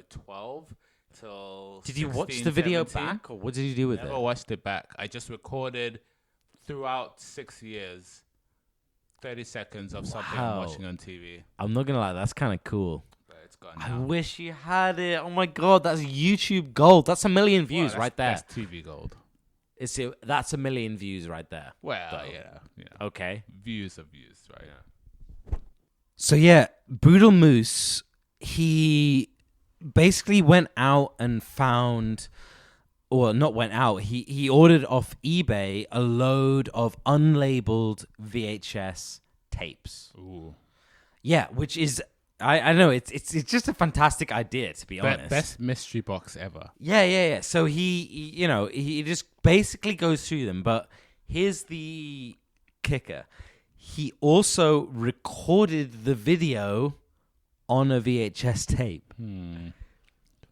12 till. Did you watch 16, the video 17. back, or what did you do with Never it? watched it back. I just recorded throughout 6 years, 30 seconds of something I'm Wow. watching on TV. I'm not gonna lie, that's kind of cool. But it's gone I now. wish you had it. Oh my god, that's YouTube gold. That's 1 million views right there. That's TV gold. That's 1 million views right there. Well, Though. yeah. Okay. Views of views, right? So yeah, Brutal Moose, he basically went out and found, or not went out, he ordered off eBay a load of unlabeled VHS tapes. Ooh. Yeah, which is, I know, it's just a fantastic idea, to be honest. Best mystery box ever. Yeah. So he just basically goes through them, but here's the kicker. He also recorded the video on a VHS tape.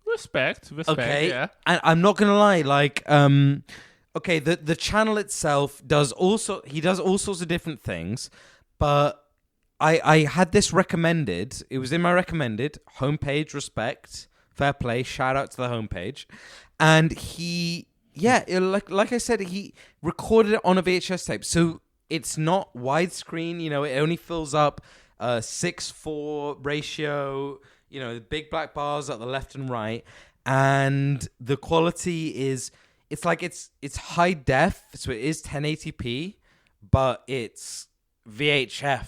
Respect, Okay. yeah. And I'm not gonna lie, like, okay, the channel itself does all sorts of different things, but I had this recommended. It was in my recommended homepage. Respect Fair play. Shout out to the homepage. And like I said, he recorded it on a VHS tape. So it's not widescreen. It only fills up 6:4 ratio. The big black bars at the left and right. And the quality is, it's high def. So it is 1080p, but it's VHS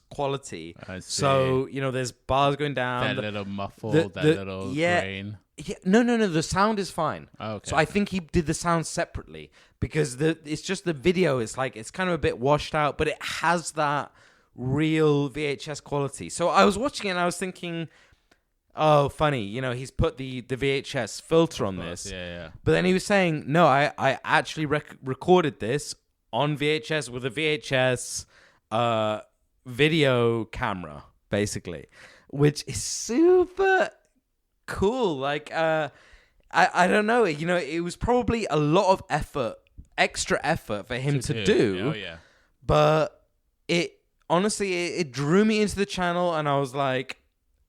quality. I see. So, there's bars going down. That little muffle, little grain. Yeah, no. The sound is fine. Oh, okay. So I think he did the sound separately because it's just the video. It's kind of a bit washed out, but it has that real VHS quality. So I was watching it and I was thinking, oh, funny. He's put the VHS filter on this. Yeah. But then he was saying, no, I actually recorded this on VHS with a VHS video camera, basically, which is super cool. I don't know. It was probably a lot of extra effort for him to do. Oh, yeah. But honestly, it drew me into the channel, and I was like,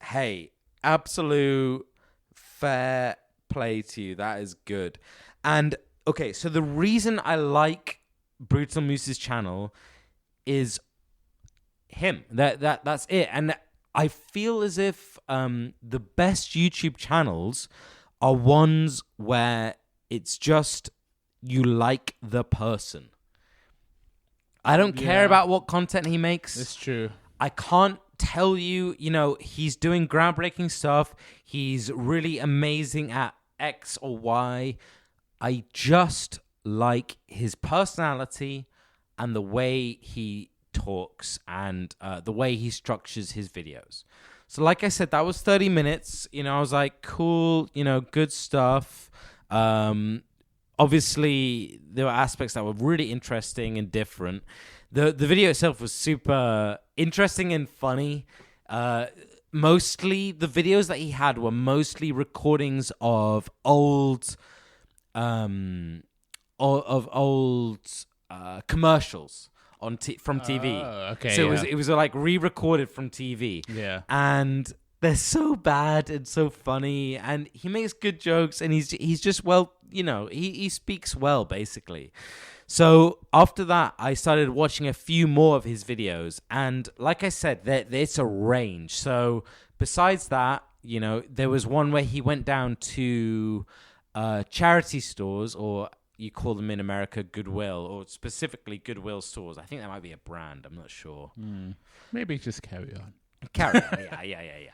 hey, absolute fair play to you. That is good. And okay, so the reason I like Brutal Moose's channel is him. That's it. And I feel as if the best YouTube channels are ones where it's just you like the person. I don't care about what content he makes. It's true. I can't tell you, he's doing groundbreaking stuff. He's really amazing at X or Y. I just like his personality and the way he talks and the way he structures his videos. So like I said, that was 30 minutes. I was like, cool, good stuff. Obviously, there were aspects that were really interesting and different. The video itself was super interesting and funny. Mostly, the videos that he had were mostly recordings of old commercials from TV. Okay. So it was like re-recorded from TV. Yeah. And they're so bad and so funny, and he makes good jokes, and he's just he speaks well, basically. So after that, I started watching a few more of his videos, and like I said, it's a range. So besides that, there was one where he went down to charity stores, or you call them in America Goodwill, or specifically Goodwill stores. I think that might be a brand. I'm not sure. Maybe just carry on. Carry on. Yeah.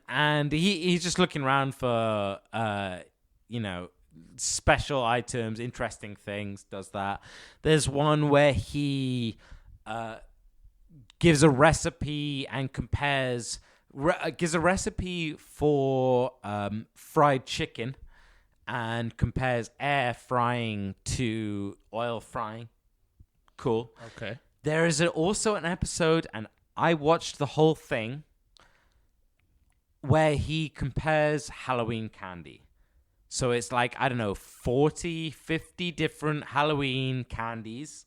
And he's just looking around for, special items, interesting things, does that. There's one where he gives a recipe and gives a recipe for fried chicken and compares air frying to oil frying. Cool. Okay. There is also an episode, and I watched the whole thing, where he compares Halloween candy. So it's 40, 50 different Halloween candies,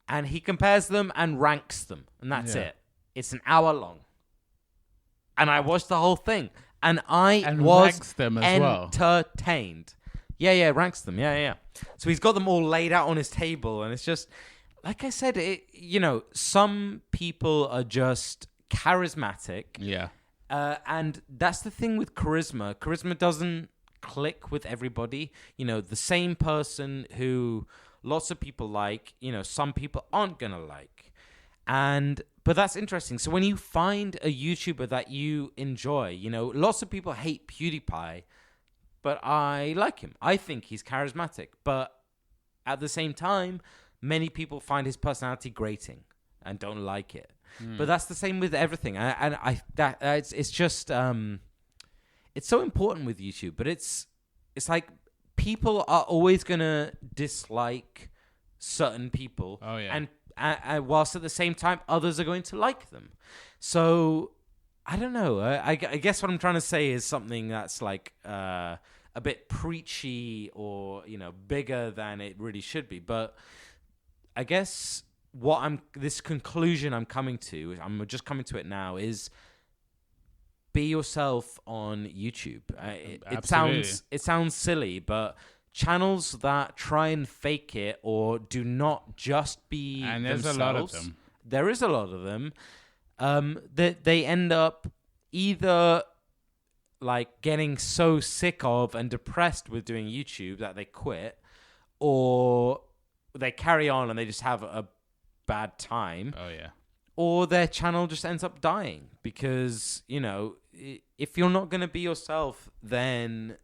and he compares them and ranks them, and that's it. It's an hour long. And I watched the whole thing, and was ranks them as entertained. Yeah, ranks them. Yeah. So he's got them all laid out on his table, and it's just, like I said, some people are just charismatic. Yeah. And that's the thing with charisma. Charisma doesn't click with everybody. The same person who lots of people like, some people aren't going to like. But that's interesting. So when you find a YouTuber that you enjoy, lots of people hate PewDiePie, but I like him. I think he's charismatic. But at the same time, many people find his personality grating and don't like it. But that's the same with everything, it's just it's so important with YouTube. But it's like people are always gonna dislike certain people, and whilst at the same time others are going to like them. So I don't know. I guess what I'm trying to say is something that's a bit preachy or bigger than it really should be. But I guess this conclusion I'm just coming to it now, is be yourself on YouTube. It Absolutely. sounds silly, but channels that try and fake it or do not just be And there's themselves, a lot of them. there is a lot of them. That they end up either like getting so sick of and depressed with doing YouTube that they quit, or they carry on and they just have a bad time, Oh yeah. or their channel just ends up dying because, if you're not going to be yourself, then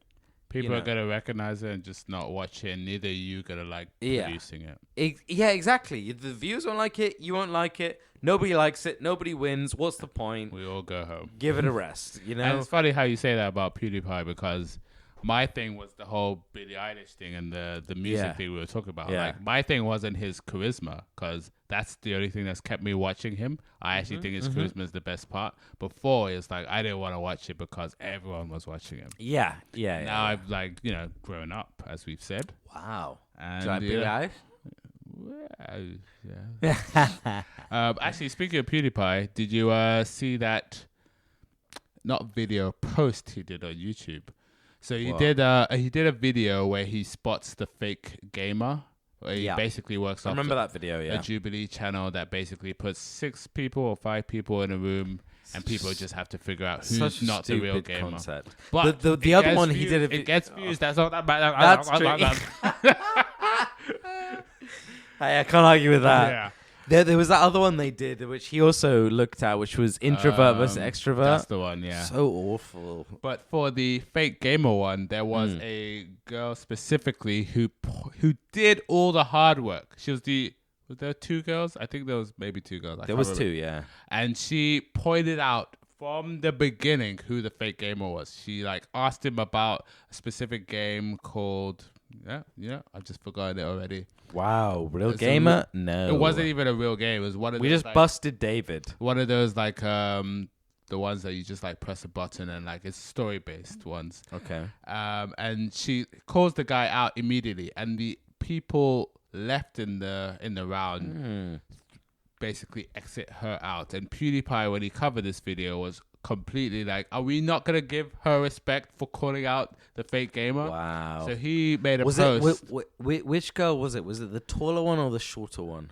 People you are know. gonna recognize it and just not watch it. And neither you gonna like Yeah. producing it. Yeah, exactly. The viewers won't like it. You won't like it. Nobody likes it. Nobody wins. What's the point? We all go home. Give it a rest. And it's funny how you say that about PewDiePie, because my thing was the whole Billie Eilish thing and the music Yeah. thing we were talking about. Yeah. Like, my thing wasn't his charisma, because that's the only thing that's kept me watching him. I actually think his charisma is the best part. Before, it's like I didn't want to watch it because everyone was watching him. Yeah. Now I've grown up, as we've said. Wow. And Do you like Billie Eilish? Yeah. Actually, speaking of PewDiePie, did you see that? Not video, post he did on YouTube. So he What? did a video where he spots the fake gamer. Where he Yeah. basically works I off remember that video. a Yeah. Jubilee channel that basically puts 6 people or 5 people in a room, and people just have to figure out who's Such a not the real stupid gamer. concept. But the it other gets one views, he did it gets views. That's all that matters. That's true. Hey, I can't argue with that. Yeah. There was that other one they did, which he also looked at, which was introvert versus extrovert. That's the one, yeah. So awful. But for the fake gamer one, there was a girl specifically who did all the hard work. Was there 2 girls? I think there was maybe 2 girls. There was 2, yeah. And she pointed out from the beginning who the fake gamer was. She asked him about a specific game called I've just forgotten it already. Wow, real It's a gamer? No, It wasn't even a real game. It was one of We those, just busted David. one of those the ones that you just press a button and it's story based ones. Okay. And she calls the guy out immediately, and the people left in the round basically exit her out. And PewDiePie, when he covered this video, was completely are we not gonna give her respect for calling out the fake gamer? Wow. So he made a Was post. it which girl was it? Was it the taller one or the shorter one?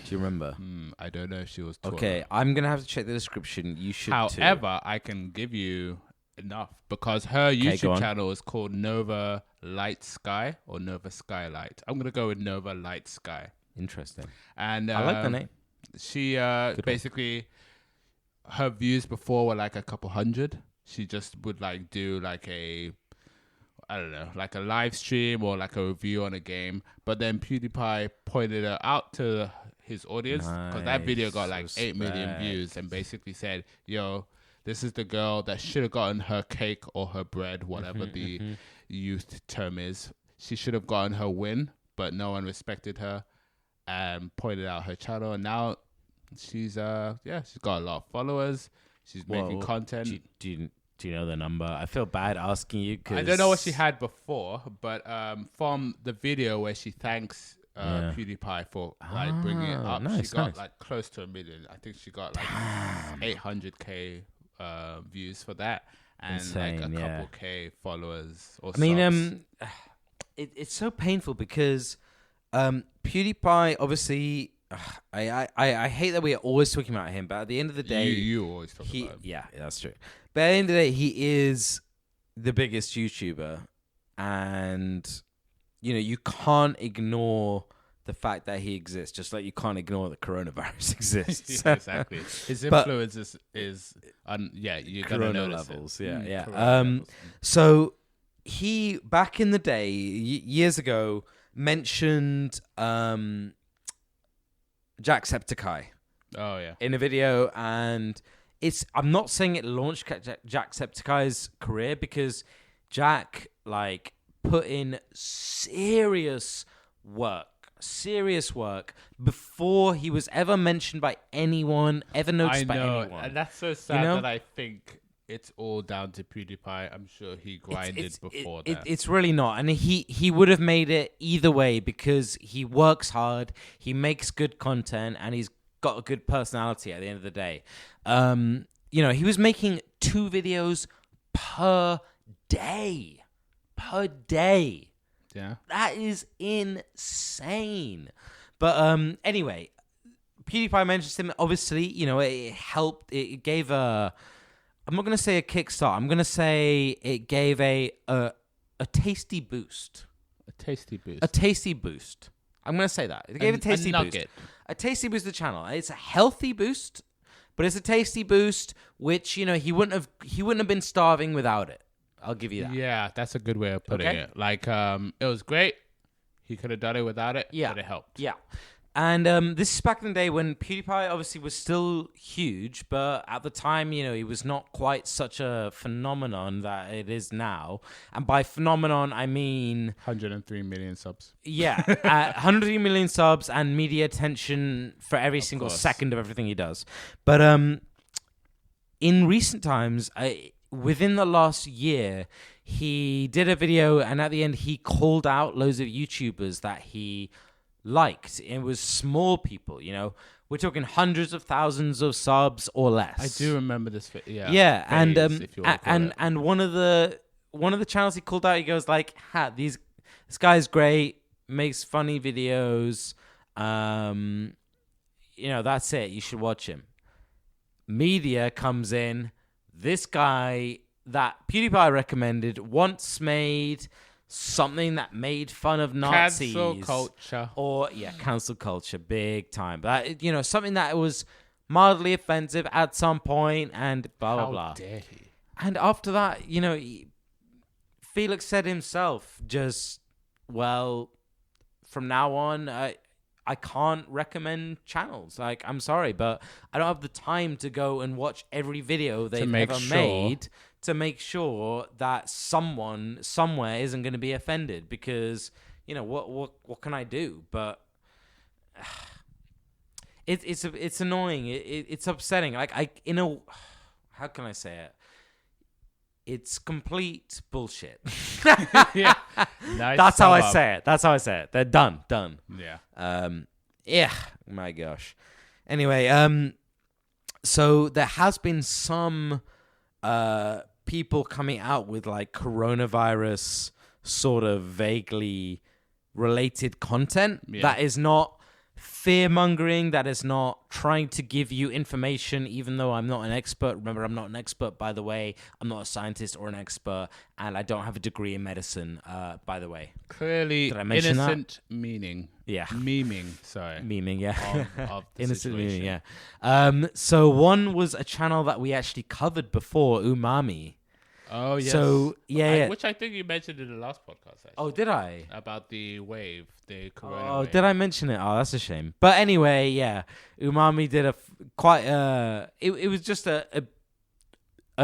Do you remember? I don't know if she was taller. Okay, I'm gonna have to check the description. You should too. However, I can give you enough, because her go YouTube on. channel is called Nova Light Sky or Nova Skylight. I'm gonna go with Nova Light Sky. Interesting. And I like the name. She one. basically, her views before were a couple hundred. She just would do a live stream or a review on a game. But then PewDiePie pointed her out to his audience, because that video got 8 million Respect. views, and basically said, yo, this is the girl that should have gotten her cake or her bread, whatever the youth term is. She should have gotten her win, but no one respected her and pointed out her channel. And now she's she's got a lot of followers. She's making content. Do you know the number? I feel bad asking you because I don't know what she had before, but from the video where she thanks PewDiePie for bringing it up, nice, she got nice. close to 1 million. I think she got 800k views for that, and Insane, a yeah. couple K followers. Or I mean, subs. it's so painful because PewDiePie obviously. I hate that we are always talking about him, but at the end of the day, you always talk about him. Yeah, that's true. But at the end of the day, he is the biggest YouTuber, and you can't ignore the fact that he exists, just like you can't ignore that coronavirus exists. Yeah, exactly. His influence is you're gonna Corona notice levels. it. Yeah. Corona levels. So he back in the day, years ago, mentioned Jacksepticeye Oh yeah. in a video, and I'm not saying it launched Jacksepticeye's career, because Jack put in serious work before he was ever mentioned by anyone, ever noticed by anyone. And that's so sad know? that I think it's all down to PewDiePie. I'm sure he grinded before that. It's really not, and he would have made it either way, because he works hard, he makes good content, and he's got a good personality at the end of the day. he was making 2 videos per day. Per day. Yeah. That is insane. But anyway, PewDiePie mentions him. Obviously, it helped. It gave I'm not going to say a kickstart. I'm going to say it gave a tasty boost. A tasty boost. A tasty boost. I'm going to say that. It gave a tasty boost. A tasty boost to the channel. It's a healthy boost, but it's a tasty boost, which, he wouldn't have been starving without it. I'll give you that. Yeah, that's a good way of putting it. Like, it was great. He could have done it without it, but it helped. Yeah. And this is back in the day when PewDiePie obviously was still huge, but at the time, he was not quite such a phenomenon that it is now. And by phenomenon, I mean 103 million subs. Yeah, 103 million subs and media attention for every single second of everything he does. But in recent times, within the last year, he did a video, and at the end, he called out loads of YouTubers that he liked. It was small people, we're talking hundreds of thousands of subs or less. I do remember this. Yeah, and one of the channels he called out, he goes like, this guy's great, makes funny videos, that's it, you should watch him. Media comes in, this guy that PewDiePie recommended once made something that made fun of Nazis. Cancel culture. Cancel culture, big time. But, something that was mildly offensive at some point and blah, blah, blah. How dare he? And after that, Felix said himself, from now on, I can't recommend channels. Like, I'm sorry, but I don't have the time to go and watch every video they've ever made to make sure that someone somewhere isn't going to be offended, because what can I do? But it's annoying. It's upsetting. Like, how can I say it? It's complete bullshit. Yeah. Nice. That's how I say it. That's how I say it. They're done. Yeah. Yeah. My gosh. Anyway, so there has been some people coming out with like coronavirus sort of vaguely related content that is not fear-mongering, that is not trying to give you information, even though I'm not an expert. Remember, I'm not an expert, by the way. I'm not a scientist or an expert, and I don't have a degree in medicine, by the way. Clearly, innocent meaning. Yeah. Memeing, sorry. Memeing, yeah. Of the innocent situation. memeing, yeah. So one was a channel that we actually covered before, Umami. Oh, yes. So, yeah. Which I think you mentioned in the last podcast, actually. Oh, did I? About the wave, the corona wave. Did I mention it? Oh, that's a shame. But anyway, yeah. Umami did it was just a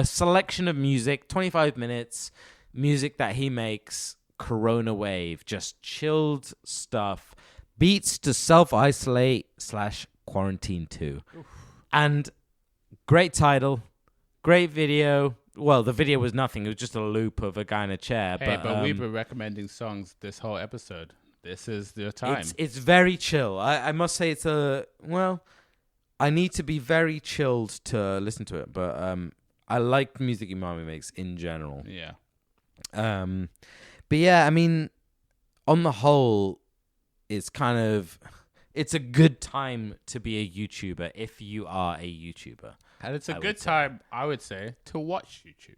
selection of music, 25 minutes, music that he makes, corona wave, just chilled stuff, beats to self-isolate / quarantine too. Oof. And great title, great video. Well, the video was nothing. It was just a loop of a guy in a chair. Hey, but we've been recommending songs this whole episode. This is your time. It's very chill. I must say I need to be very chilled to listen to it. But I like music Umami makes in general. Yeah. But yeah, I mean, on the whole, it's a good time to be a YouTuber if you are a YouTuber. And it's a good time, I would say, to watch YouTube.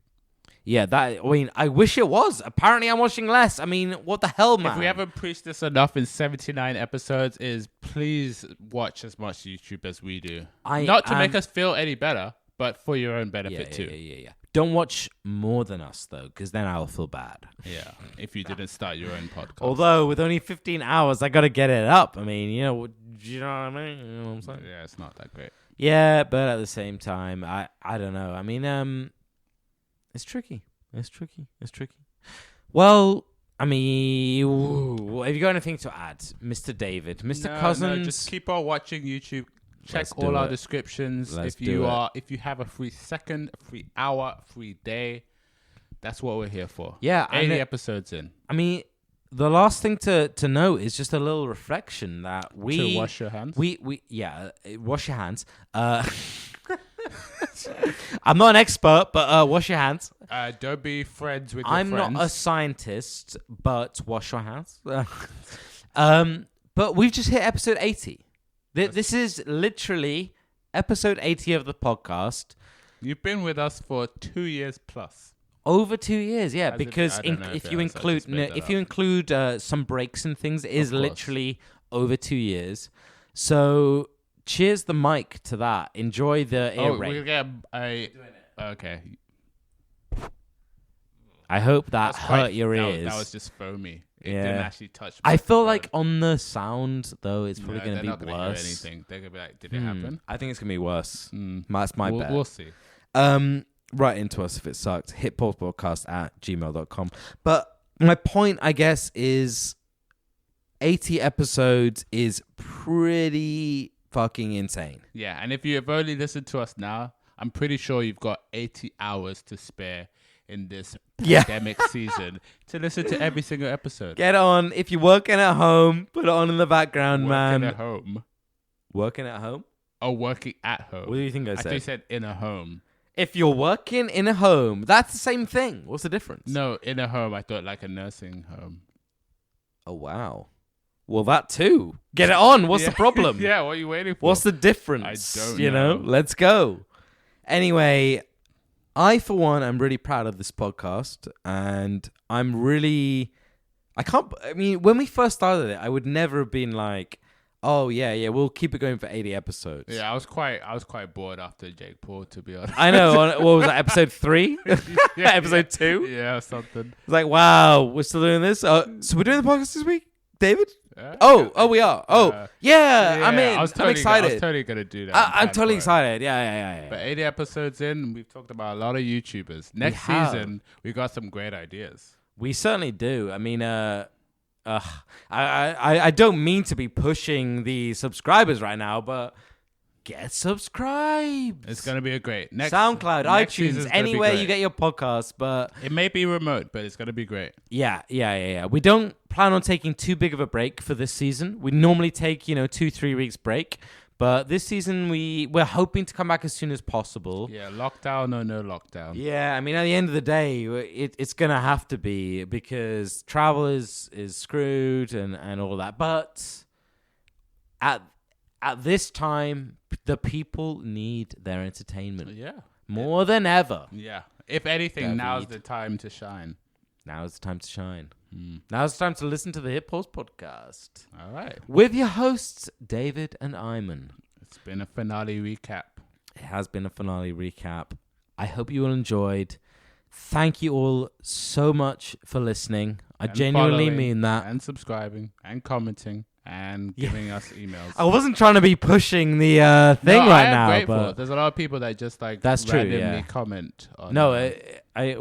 Yeah, I wish it was. Apparently, I'm watching less. I mean, what the hell, man? If we haven't preached this enough in 79 episodes, is please watch as much YouTube as we do. Not to make us feel any better, but for your own benefit too. Yeah. Don't watch more than us, though, because then I'll feel bad. Yeah, if you didn't start your own podcast. Although, with only 15 hours, I got to get it up. I mean, you know what I mean? You know what I'm saying? Yeah, it's not that great. Yeah, but at the same time, I don't know. I mean, it's tricky. Well, I mean, have you got anything to add, Mr. David, Mr. Cousins? No, just keep on watching YouTube. Check all our descriptions. If you have a free second, a free hour, free day, that's what we're here for. Yeah, 80 episodes in. I mean, the last thing to note is just a little reflection that to wash your hands. Wash your hands. I'm not an expert, but wash your hands. Don't be friends with your I'm friends. not a scientist, but wash your hands. But we've just hit episode 80. This is literally episode 80 of the podcast. You've been with us for 2 years plus. Over 2 years, yeah. As because if you include some breaks and things, it is literally over 2 years. So cheers the mic to that. Enjoy the ear rape. We'll get okay. I hope that hurt your ears. That was just foamy. It didn't actually touch. I feel like on the sound though, it's probably going to be not gonna worse. Hear anything. They're gonna be like, "Did it happen?" I think it's going to be worse. That's my bet. We'll see. Write into us if it sucked. hitpulsepodcast@gmail.com. But my point, I guess, is 80 episodes is pretty fucking insane. Yeah, and if you have only listened to us now, I'm pretty sure you've got 80 hours to spare in this pandemic season to listen to every single episode. Get on. If you're working at home, put it on in the background, man. Working at home. Working at home? Oh, working at home. What do you think I said? I think you said in a home. If you're working in a home, that's the same thing. What's the difference? No, in a home. I thought like a nursing home. Oh, wow. Well, that too. Get it on. What's the problem? Yeah, what are you waiting for? What's the difference? I don't know. Let's go. Anyway, I, for one, am really proud of this podcast. And I'm really... I mean, when we first started it, I would never have been like, oh, yeah, we'll keep it going for 80 episodes. Yeah, I was quite bored after Jake Paul, to be honest. I know. What was that, episode 3? Episode 2? Yeah, something. It's like, wow, we're still doing this? So we're doing the podcast this week, David? We are. I'm in. I'm excited. I was totally going to do that. I'm totally excited. Yeah. But 80 episodes in, we've talked about a lot of YouTubers. Next season, we got some great ideas. We certainly do. I mean, I don't mean to be pushing the subscribers right now, but get subscribed. It's going to be a great SoundCloud, iTunes, anywhere you get your podcasts. But it may be remote, but it's going to be great. Yeah. We don't plan on taking too big of a break for this season. We normally take 2-3 weeks break. But this season, we're hoping to come back as soon as possible. Yeah, lockdown or no lockdown. Yeah, I mean, at the end of the day, it's going to have to be because travel is screwed and all that. But at this time, the people need their entertainment. Yeah. More than ever. Yeah. If anything, now's the time to shine. Now is the time to shine. Now's the time to listen to the Hip Pulse podcast. All right. With your hosts, David and Iman. It's been a finale recap. It has been a finale recap. I hope you all enjoyed. Thank you all so much for listening. I genuinely mean that. And subscribing and commenting and giving us emails. I wasn't trying to be pushing the thing right now. Grateful. But there's a lot of people that just that's randomly comment. On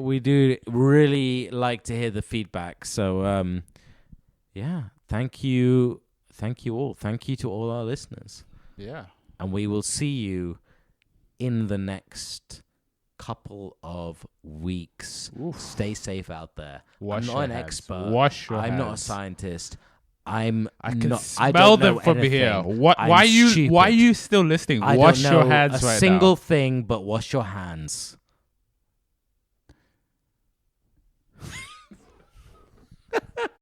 we do really like to hear the feedback. So thank you all. Thank you to all our listeners. Yeah, and we will see you in the next couple of weeks. Oof. Stay safe out there. I'm not an expert. I'm not a scientist. I can smell them from here. Why are you still listening? Wash your hands right now. A single thing, but wash your hands.